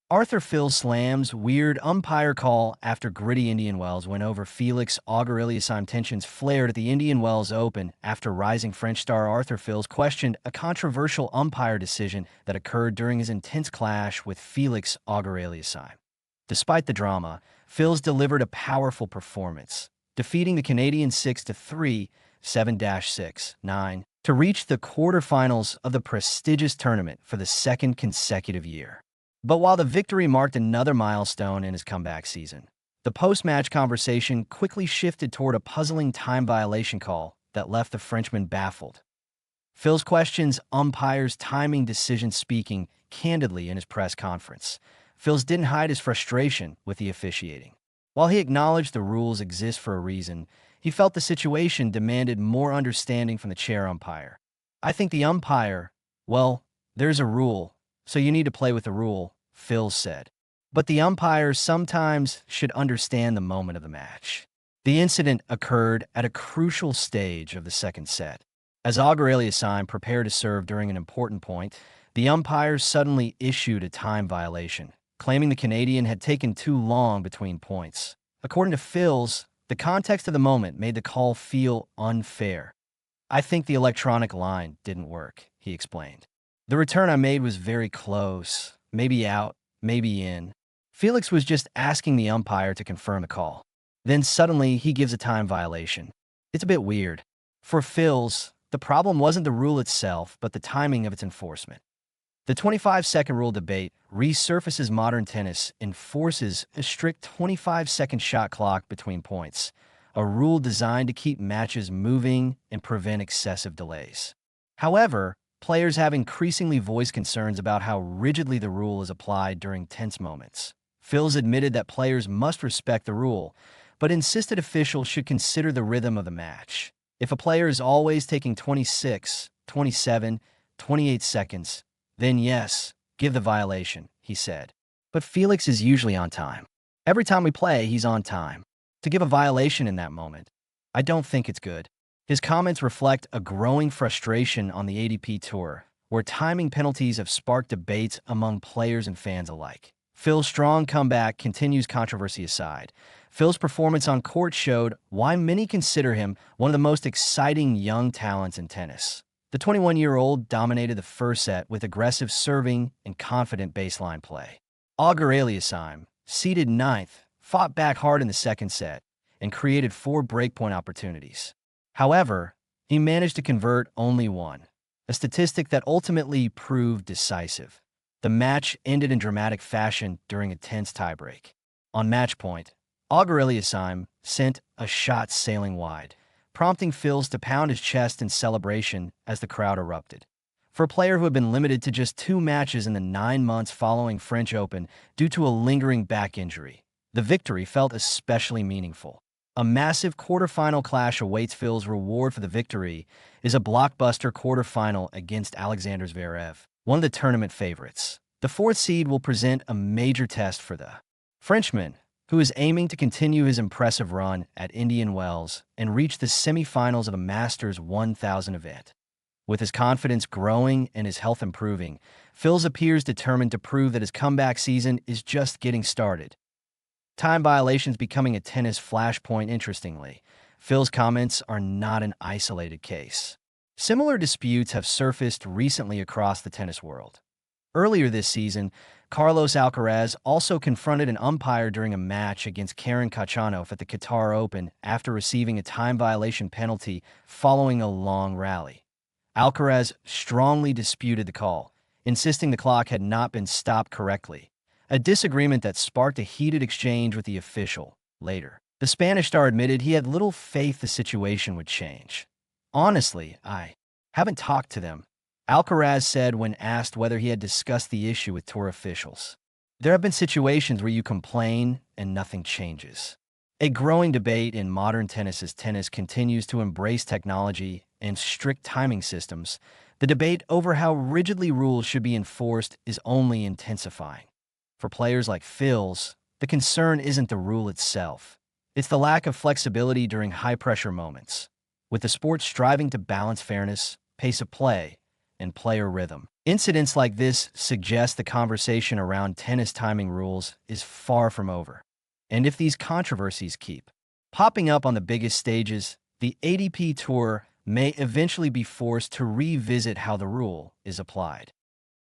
Arthur Phil Slam's weird umpire call after gritty Indian Wells went over Felix Auger-Aliassime. Tensions flared at the Indian Wells Open after rising French star Arthur Phils questioned a controversial umpire decision that occurred during his intense clash with Felix Auger-Aliassime. Despite the drama, Phils delivered a powerful performance, defeating the Canadian 6-3, 7-6, 9, to reach the quarterfinals of the prestigious tournament for the second consecutive year. But while the victory marked another milestone in his comeback season, the post-match conversation quickly shifted toward a puzzling time violation call that left the Frenchman baffled. Phil's questions umpire's timing decision. Speaking candidly in his press conference, Phil's didn't hide his frustration with the officiating. While he acknowledged the rules exist for a reason, he felt the situation demanded more understanding from the chair umpire. "I think the umpire, well, there's a rule, so you need to play with the rule," Phil said. "But the umpire sometimes should understand the moment of the match." The incident occurred at a crucial stage of the second set. As Auger-Aliassime prepared to serve during an important point, the umpire suddenly issued a time violation, claiming the Canadian had taken too long between points. According to Phil's, the context of the moment made the call feel unfair. "I think the electronic line didn't work," he explained. "The return I made was very close. Maybe out, maybe in." Felix was just asking the umpire to confirm the call. Then suddenly he gives a time violation. It's a bit weird. For Phil's, the problem wasn't the rule itself, but the timing of its enforcement. The 25-second rule debate resurfaces modern tennis and forces a strict 25-second shot clock between points, a rule designed to keep matches moving and prevent excessive delays. However, players have increasingly voiced concerns about how rigidly the rule is applied during tense moments. Phil's admitted that players must respect the rule, but insisted officials should consider the rhythm of the match. If a player is always taking 26, 27, 28 seconds, then yes, give the violation, he said. But Felix is usually on time. Every time we play, he's on time. To give a violation in that moment, I don't think it's good. His comments reflect a growing frustration on the ATP Tour, where timing penalties have sparked debates among players and fans alike. Phil's strong comeback continues. Controversy aside, Phil's performance on court showed why many consider him one of the most exciting young talents in tennis. The 21-year-old dominated the first set with aggressive serving and confident baseline play. Auger-Aliassime, seeded ninth, fought back hard in the second set and created 4 breakpoint opportunities. However, he managed to convert only 1, a statistic that ultimately proved decisive. The match ended in dramatic fashion during a tense tiebreak. On match point, Auger-Aliassime sent a shot sailing wide, prompting Phils to pound his chest in celebration as the crowd erupted. For a player who had been limited to just 2 matches in the 9 months following French Open due to a lingering back injury, the victory felt especially meaningful. A massive quarterfinal clash awaits. Phil's reward for the victory is a blockbuster quarterfinal against Alexander Zverev, one of the tournament favorites. The 4th seed will present a major test for the Frenchman, who is aiming to continue his impressive run at Indian Wells and reach the semifinals of a Masters 1000 event. With his confidence growing and his health improving, Phils appears determined to prove that his comeback season is just getting started. Time violations becoming a tennis flashpoint. Interestingly, Phil's comments are not an isolated case. Similar disputes have surfaced recently across the tennis world. Earlier this season, Carlos Alcaraz also confronted an umpire during a match against Karen Khachanov at the Qatar Open after receiving a time violation penalty following a long rally. Alcaraz strongly disputed the call, insisting the clock had not been stopped correctly, a disagreement that sparked a heated exchange with the official. Later, the Spanish star admitted he had little faith the situation would change. "Honestly, I haven't talked to them," Alcaraz said when asked whether he had discussed the issue with tour officials. "There have been situations where you complain and nothing changes." A growing debate in modern tennis as tennis continues to embrace technology and strict timing systems. The debate over how rigidly rules should be enforced is only intensifying. For players like Phil's, the concern isn't the rule itself. It's the lack of flexibility during high-pressure moments, with the sport striving to balance fairness, pace of play, and player rhythm. Incidents like this suggest the conversation around tennis timing rules is far from over. And if these controversies keep popping up on the biggest stages, the ATP Tour may eventually be forced to revisit how the rule is applied.